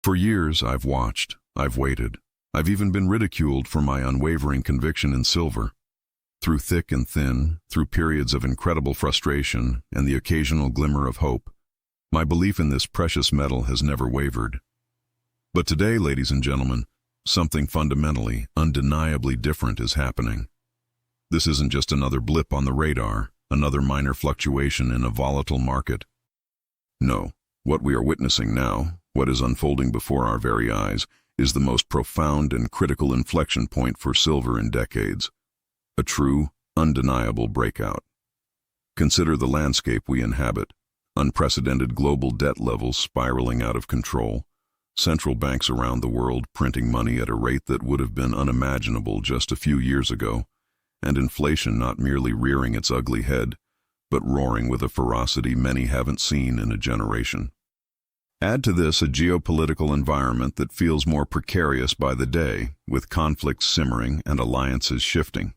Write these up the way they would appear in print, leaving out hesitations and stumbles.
For years, I've watched, I've waited, I've even been ridiculed for my unwavering conviction in silver. Through thick and thin, through periods of incredible frustration and the occasional glimmer of hope, my belief in this precious metal has never wavered. But today, ladies and gentlemen, something fundamentally, undeniably different is happening. This isn't just another blip on the radar, another minor fluctuation in a volatile market. No, what we are witnessing now, what is unfolding before our very eyes, is the most profound and critical inflection point for silver in decades. A true, undeniable breakout. Consider the landscape we inhabit. Unprecedented global debt levels spiraling out of control. Central banks around the world printing money at a rate that would have been unimaginable just a few years ago. And inflation not merely rearing its ugly head, but roaring with a ferocity many haven't seen in a generation. Add to this a geopolitical environment that feels more precarious by the day, with conflicts simmering and alliances shifting.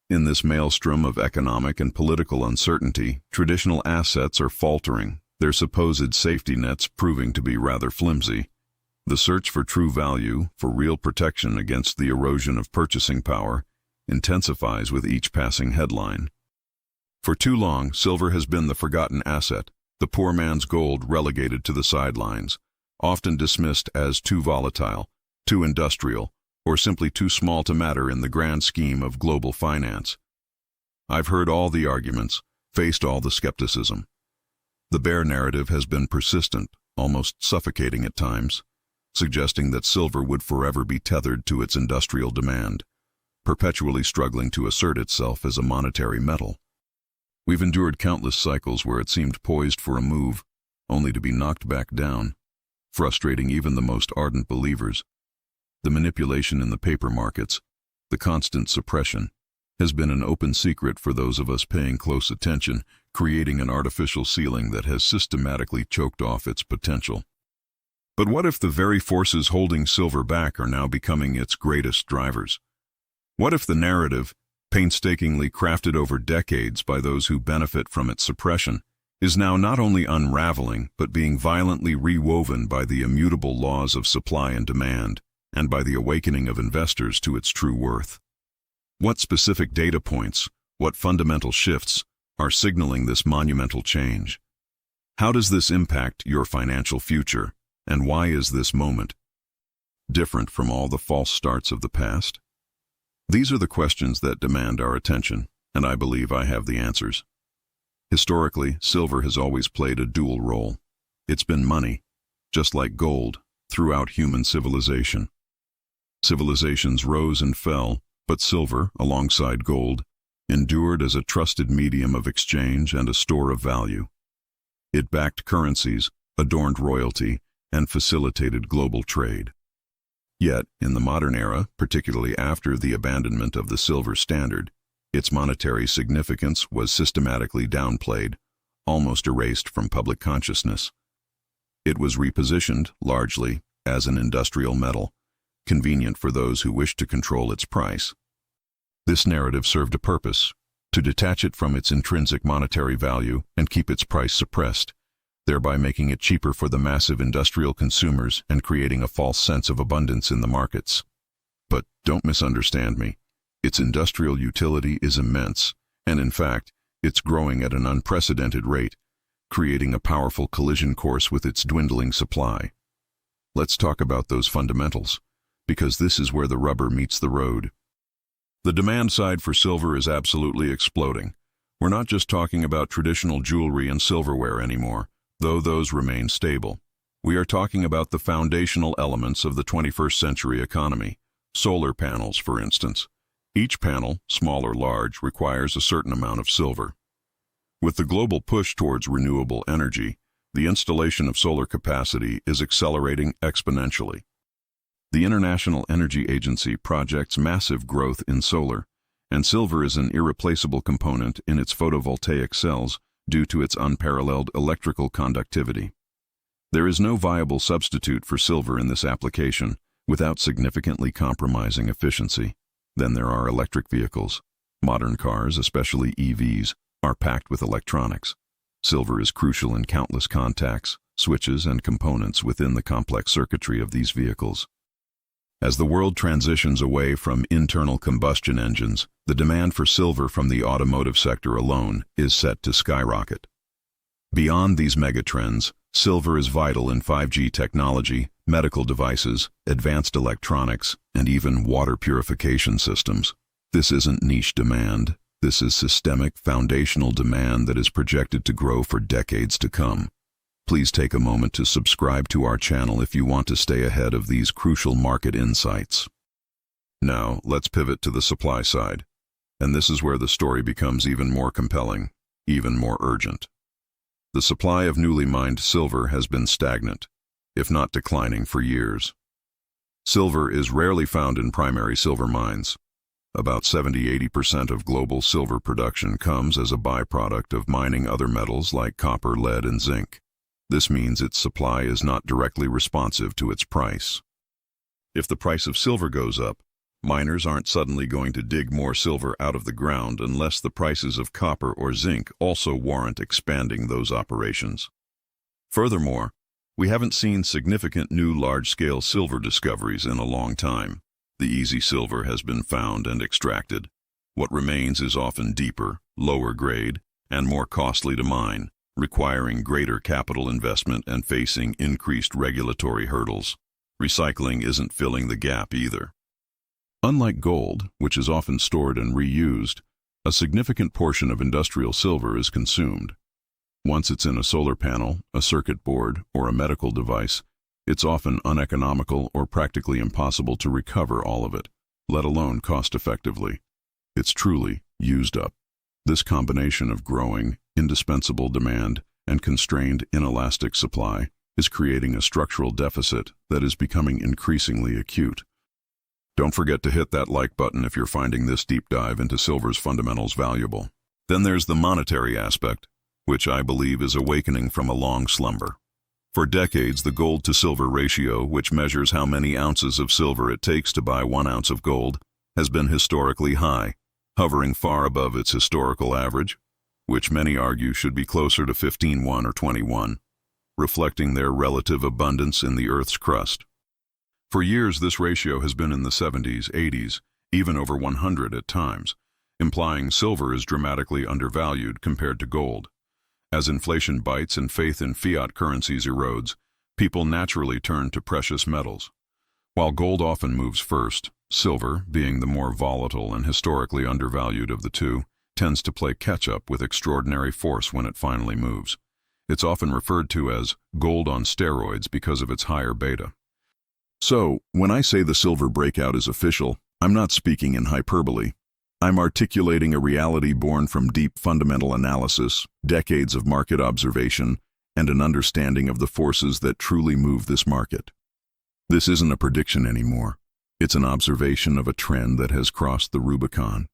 In this maelstrom of economic and political uncertainty, traditional assets are faltering, their supposed safety nets proving to be rather flimsy. The search for true value, for real protection against the erosion of purchasing power, intensifies with each passing headline. For too long, silver has been the forgotten asset, the poor man's gold relegated to the sidelines, often dismissed as too volatile, too industrial, or simply too small to matter in the grand scheme of global finance. I've heard all the arguments, faced all the skepticism. The bear narrative has been persistent, almost suffocating at times, suggesting that silver would forever be tethered to its industrial demand, perpetually struggling to assert itself as a monetary metal. We've endured countless cycles where it seemed poised for a move, only to be knocked back down, frustrating even the most ardent believers. The manipulation in the paper markets, the constant suppression, has been an open secret for those of us paying close attention, creating an artificial ceiling that has systematically choked off its potential. But what if the very forces holding silver back are now becoming its greatest drivers? What if the narrative, painstakingly crafted over decades by those who benefit from its suppression, is now not only unraveling but being violently rewoven by the immutable laws of supply and demand, and by the awakening of investors to its true worth? What specific data points, what fundamental shifts, are signaling this monumental change? How does this impact your financial future, and why is this moment different from all the false starts of the past? These are the questions that demand our attention, and I believe I have the answers. Historically, silver has always played a dual role. It's been money, just like gold, throughout human civilization. Civilizations rose and fell, but silver, alongside gold, endured as a trusted medium of exchange and a store of value. It backed currencies, adorned royalty, and facilitated global trade. Yet, in the modern era, particularly after the abandonment of the silver standard, its monetary significance was systematically downplayed, almost erased from public consciousness. It was repositioned, largely, as an industrial metal, convenient for those who wished to control its price. This narrative served a purpose: to detach it from its intrinsic monetary value and keep its price suppressed, thereby making it cheaper for the massive industrial consumers and creating a false sense of abundance in the markets. But don't misunderstand me. Its industrial utility is immense, and in fact, it's growing at an unprecedented rate, creating a powerful collision course with its dwindling supply. Let's talk about those fundamentals, because this is where the rubber meets the road. The demand side for silver is absolutely exploding. We're not just talking about traditional jewelry and silverware anymore, though those remain stable. We are talking about the foundational elements of the 21st century economy. Solar panels, for instance. Each panel, small or large, requires a certain amount of silver. With the global push towards renewable energy, the installation of solar capacity is accelerating exponentially. The International Energy Agency projects massive growth in solar, and silver is an irreplaceable component in its photovoltaic cells due to its unparalleled electrical conductivity. There is no viable substitute for silver in this application without significantly compromising efficiency. Then there are electric vehicles. Modern cars, especially EVs, are packed with electronics. Silver is crucial in countless contacts, switches, and components within the complex circuitry of these vehicles. As the world transitions away from internal combustion engines, the demand for silver from the automotive sector alone is set to skyrocket. Beyond these megatrends, silver is vital in 5G technology, medical devices, advanced electronics, and even water purification systems. This isn't niche demand. This is systemic, foundational demand that is projected to grow for decades to come. Please take a moment to subscribe to our channel if you want to stay ahead of these crucial market insights. Now, let's pivot to the supply side. And this is where the story becomes even more compelling, even more urgent. The supply of newly mined silver has been stagnant, if not declining, for years. Silver is rarely found in primary silver mines. About 70–80% of global silver production comes as a byproduct of mining other metals like copper, lead, and zinc. This means its supply is not directly responsive to its price. If the price of silver goes up, miners aren't suddenly going to dig more silver out of the ground unless the prices of copper or zinc also warrant expanding those operations. Furthermore, we haven't seen significant new large-scale silver discoveries in a long time. The easy silver has been found and extracted. What remains is often deeper, lower grade, and more costly to mine, requiring greater capital investment and facing increased regulatory hurdles. Recycling isn't filling the gap either. Unlike gold, which is often stored and reused, a significant portion of industrial silver is consumed. Once it's in a solar panel, a circuit board, or a medical device, it's often uneconomical or practically impossible to recover all of it, let alone cost-effectively. It's truly used up. This combination of growing, indispensable demand and constrained, inelastic supply is creating a structural deficit that is becoming increasingly acute. Don't forget to hit that like button if you're finding this deep dive into silver's fundamentals valuable. Then there's the monetary aspect, which I believe is awakening from a long slumber. For decades, the gold-to-silver ratio, which measures how many ounces of silver it takes to buy 1 ounce of gold, has been historically high, hovering far above its historical average, which many argue should be closer to 15:1 or 20:1, reflecting their relative abundance in the Earth's crust. For years, this ratio has been in the 70s, 80s, even over 100 at times, implying silver is dramatically undervalued compared to gold. As inflation bites and faith in fiat currencies erodes, people naturally turn to precious metals. While gold often moves first, silver, being the more volatile and historically undervalued of the two, tends to play catch-up with extraordinary force when it finally moves. It's often referred to as gold on steroids because of its higher beta. So, when I say the silver breakout is official, I'm not speaking in hyperbole. I'm articulating a reality born from deep fundamental analysis, decades of market observation, and an understanding of the forces that truly move this market. This isn't a prediction anymore. It's an observation of a trend that has crossed the Rubicon.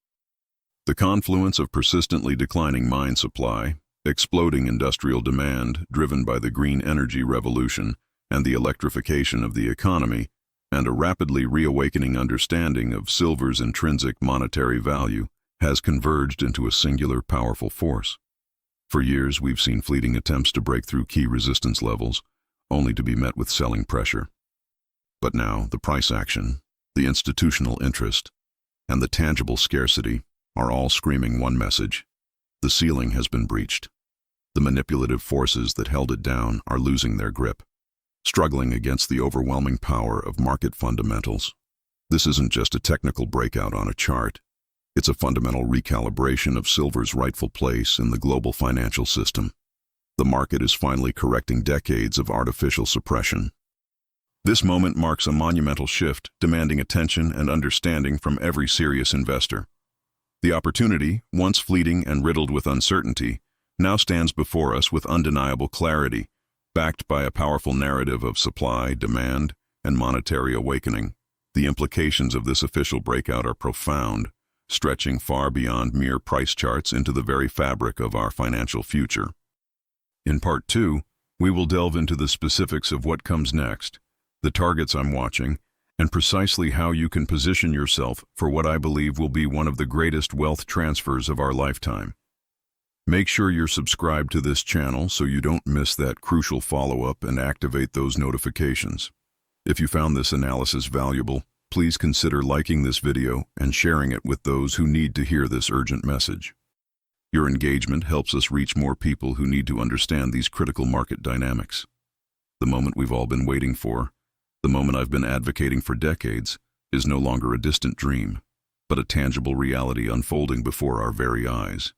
The confluence of persistently declining mine supply, exploding industrial demand driven by the green energy revolution and the electrification of the economy, and a rapidly reawakening understanding of silver's intrinsic monetary value has converged into a singular powerful force. For years, we've seen fleeting attempts to break through key resistance levels, only to be met with selling pressure. But now, the price action, the institutional interest, and the tangible scarcity are all screaming one message: the ceiling has been breached. The manipulative forces that held it down are losing their grip, struggling against the overwhelming power of market fundamentals. This isn't just a technical breakout on a chart. It's a fundamental recalibration of silver's rightful place in the global financial system. The market is finally correcting decades of artificial suppression. This moment marks a monumental shift, demanding attention and understanding from every serious investor. The opportunity, once fleeting and riddled with uncertainty, now stands before us with undeniable clarity, backed by a powerful narrative of supply, demand, and monetary awakening. The implications of this official breakout are profound, stretching far beyond mere price charts into the very fabric of our financial future. In Part 2, we will delve into the specifics of what comes next, the targets I'm watching, and precisely how you can position yourself for what I believe will be one of the greatest wealth transfers of our lifetime. Make sure you're subscribed to this channel so you don't miss that crucial follow-up and activate those notifications. If you found this analysis valuable, please consider liking this video and sharing it with those who need to hear this urgent message. Your engagement helps us reach more people who need to understand these critical market dynamics. The moment we've all been waiting for, the moment I've been advocating for decades, is no longer a distant dream, but a tangible reality unfolding before our very eyes.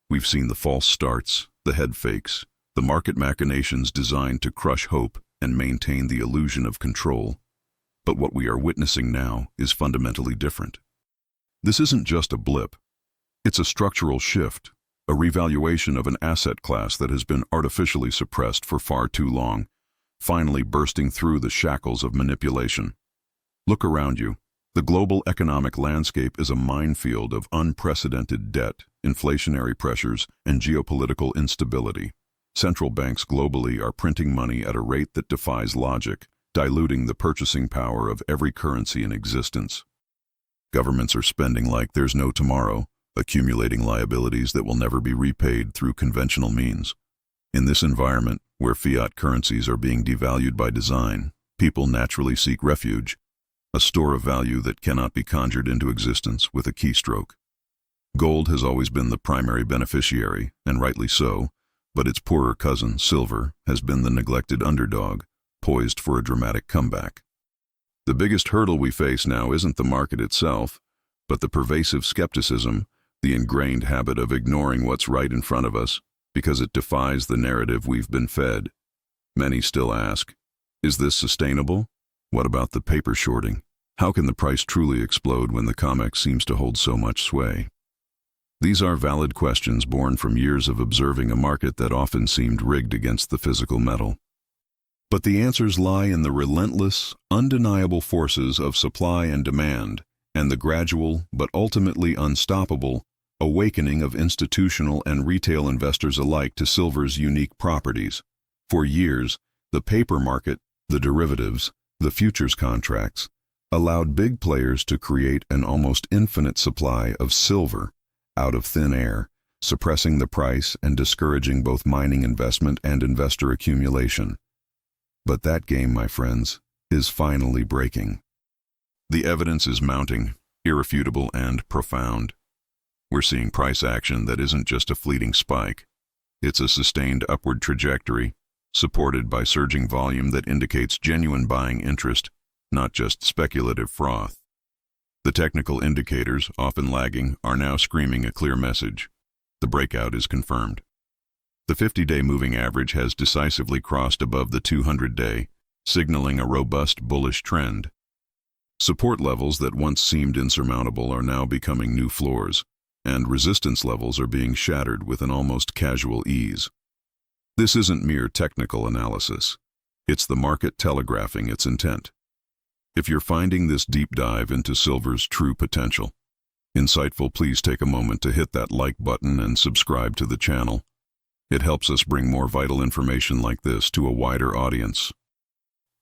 We've seen the false starts, the head fakes, the market machinations designed to crush hope and maintain the illusion of control. But what we are witnessing now is fundamentally different. This isn't just a blip. It's a structural shift, a revaluation of an asset class that has been artificially suppressed for far too long, finally bursting through the shackles of manipulation. Look around you. The global economic landscape is a minefield of unprecedented debt, inflationary pressures, and geopolitical instability. Central banks globally are printing money at a rate that defies logic, diluting the purchasing power of every currency in existence. Governments are spending like there's no tomorrow, accumulating liabilities that will never be repaid through conventional means. In this environment, where fiat currencies are being devalued by design, people naturally seek refuge, a store of value that cannot be conjured into existence with a keystroke. Gold has always been the primary beneficiary, and rightly so, but its poorer cousin, silver, has been the neglected underdog, poised for a dramatic comeback. The biggest hurdle we face now isn't the market itself, but the pervasive skepticism, the ingrained habit of ignoring what's right in front of us, because it defies the narrative we've been fed. Many still ask, is this sustainable? What about the paper shorting? How can the price truly explode when the COMEX seems to hold so much sway? These are valid questions born from years of observing a market that often seemed rigged against the physical metal. But the answers lie in the relentless, undeniable forces of supply and demand, and the gradual, but ultimately unstoppable, awakening of institutional and retail investors alike to silver's unique properties. For years, the paper market, the derivatives, the futures contracts, allowed big players to create an almost infinite supply of silver out of thin air, suppressing the price and discouraging both mining investment and investor accumulation. But that game, my friends, is finally breaking. The evidence is mounting, irrefutable and profound. We're seeing price action that isn't just a fleeting spike. It's a sustained upward trajectory, supported by surging volume that indicates genuine buying interest, not just speculative froth. The technical indicators, often lagging, are now screaming a clear message. The breakout is confirmed. The 50-day moving average has decisively crossed above the 200-day, signaling a robust bullish trend. Support levels that once seemed insurmountable are now becoming new floors, and resistance levels are being shattered with an almost casual ease. This isn't mere technical analysis. It's the market telegraphing its intent. If you're finding this deep dive into silver's true potential insightful, please take a moment to hit that like button and subscribe to the channel. It helps us bring more vital information like this to a wider audience.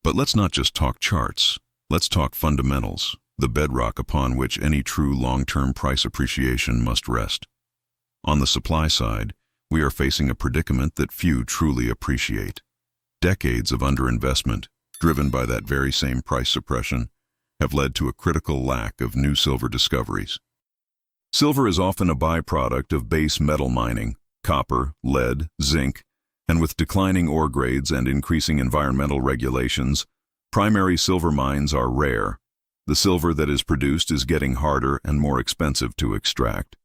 But let's not just talk charts. Let's talk fundamentals, the bedrock upon which any true long-term price appreciation must rest. On the supply side, we are facing a predicament that few truly appreciate. Decades of underinvestment, driven by that very same price suppression, have led to a critical lack of new silver discoveries. Silver is often a byproduct of base metal mining, copper, lead, zinc, and with declining ore grades and increasing environmental regulations, primary silver mines are rare. The silver that is produced is getting harder and more expensive to extract.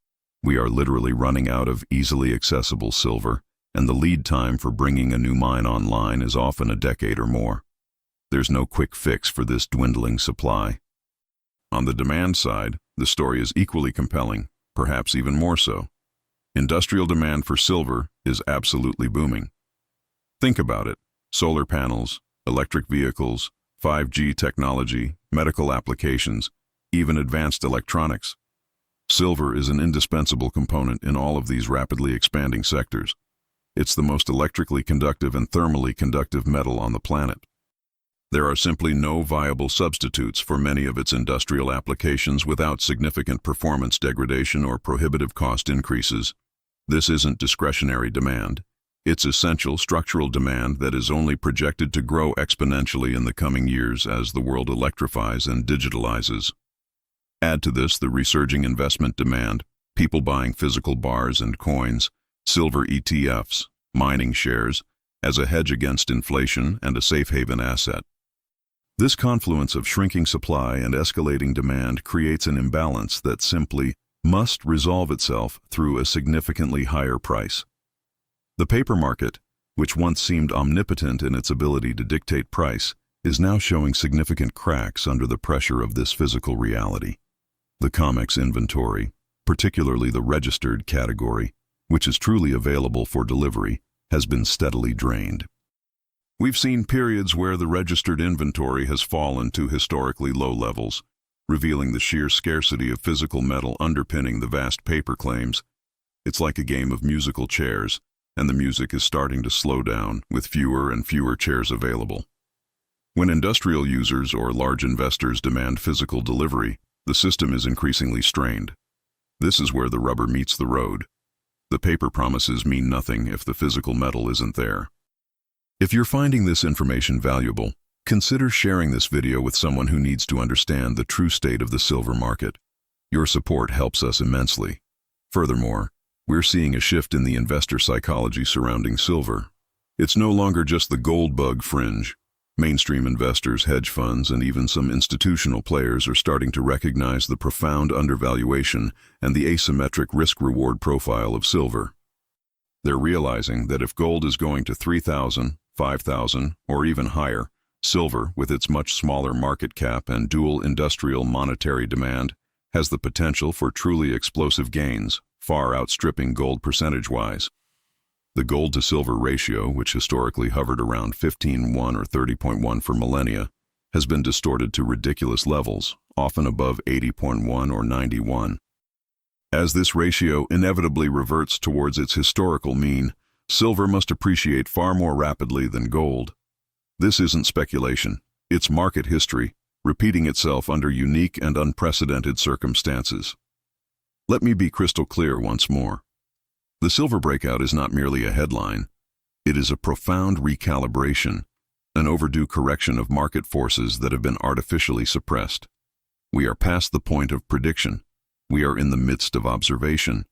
We are literally running out of easily accessible silver, and the lead time for bringing a new mine online is often a decade or more. There's no quick fix for this dwindling supply. On the demand side, the story is equally compelling, perhaps even more so. Industrial demand for silver is absolutely booming. Think about it: solar panels, electric vehicles, 5G technology, medical applications, even advanced electronics. Silver is an indispensable component in all of these rapidly expanding sectors. It's the most electrically conductive and thermally conductive metal on the planet. There are simply no viable substitutes for many of its industrial applications without significant performance degradation or prohibitive cost increases. This isn't discretionary demand. It's essential structural demand that is only projected to grow exponentially in the coming years as the world electrifies and digitalizes. Add to this the resurging investment demand, people buying physical bars and coins, silver ETFs, mining shares, as a hedge against inflation and a safe haven asset. This confluence of shrinking supply and escalating demand creates an imbalance that simply must resolve itself through a significantly higher price. The paper market, which once seemed omnipotent in its ability to dictate price, is now showing significant cracks under the pressure of this physical reality. The COMEX inventory, particularly the registered category, which is truly available for delivery, has been steadily drained. We've seen periods where the registered inventory has fallen to historically low levels, revealing the sheer scarcity of physical metal underpinning the vast paper claims. It's like a game of musical chairs, and the music is starting to slow down with fewer and fewer chairs available. When industrial users or large investors demand physical delivery, the system is increasingly strained. This is where the rubber meets the road. The paper promises mean nothing if the physical metal isn't there. If you're finding this information valuable, consider sharing this video with someone who needs to understand the true state of the silver market. Your support helps us immensely. Furthermore, we're seeing a shift in the investor psychology surrounding silver. It's no longer just the gold bug fringe. Mainstream investors, hedge funds, and even some institutional players are starting to recognize the profound undervaluation and the asymmetric risk-reward profile of silver. They're realizing that if gold is going to 3,000, 5,000, or even higher, silver, with its much smaller market cap and dual industrial monetary demand, has the potential for truly explosive gains, far outstripping gold percentage-wise. The gold-to-silver ratio, which historically hovered around 15:1 or 30.1 for millennia, has been distorted to ridiculous levels, often above 80.1 or 91. As this ratio inevitably reverts towards its historical mean, silver must appreciate far more rapidly than gold. This isn't speculation, it's market history, repeating itself under unique and unprecedented circumstances. Let me be crystal clear once more. The silver breakout is not merely a headline. It is a profound recalibration, an overdue correction of market forces that have been artificially suppressed. We are past the point of prediction. We are in the midst of observation.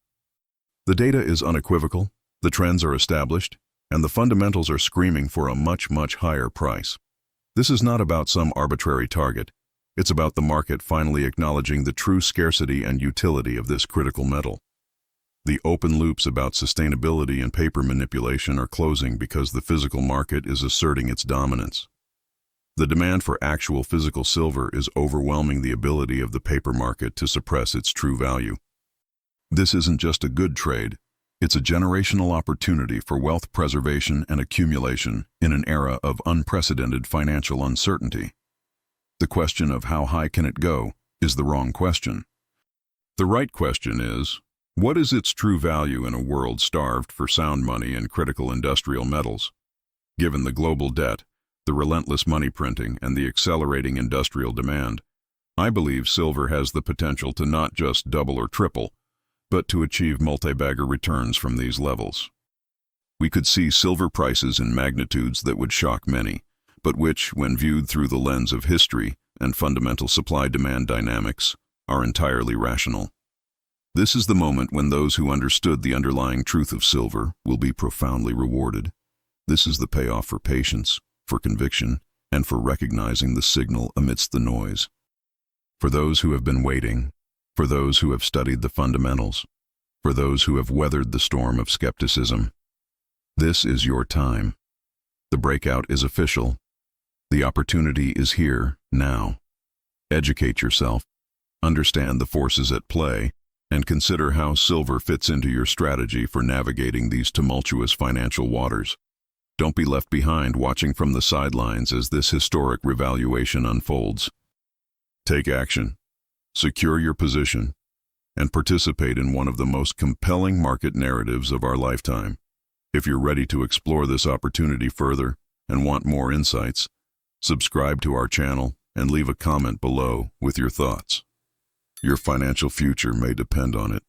The data is unequivocal, the trends are established, and the fundamentals are screaming for a much, much higher price. This is not about some arbitrary target. It's about the market finally acknowledging the true scarcity and utility of this critical metal. The open loops about sustainability and paper manipulation are closing because the physical market is asserting its dominance. The demand for actual physical silver is overwhelming the ability of the paper market to suppress its true value. This isn't just a good trade, it's a generational opportunity for wealth preservation and accumulation in an era of unprecedented financial uncertainty. The question of how high can it go is the wrong question. The right question is, what is its true value in a world starved for sound money and critical industrial metals? Given the global debt, the relentless money printing, and the accelerating industrial demand, I believe silver has the potential to not just double or triple, but to achieve multi-bagger returns from these levels. We could see silver prices in magnitudes that would shock many, but which, when viewed through the lens of history and fundamental supply-demand dynamics, are entirely rational. This is the moment when those who understood the underlying truth of silver will be profoundly rewarded. This is the payoff for patience, for conviction, and for recognizing the signal amidst the noise. For those who have been waiting, for those who have studied the fundamentals, for those who have weathered the storm of skepticism, this is your time. The breakout is official. The opportunity is here, now. Educate yourself, understand the forces at play, and consider how silver fits into your strategy for navigating these tumultuous financial waters. Don't be left behind watching from the sidelines as this historic revaluation unfolds. Take action, secure your position, and participate in one of the most compelling market narratives of our lifetime. If you're ready to explore this opportunity further and want more insights, subscribe to our channel and leave a comment below with your thoughts. Your financial future may depend on it.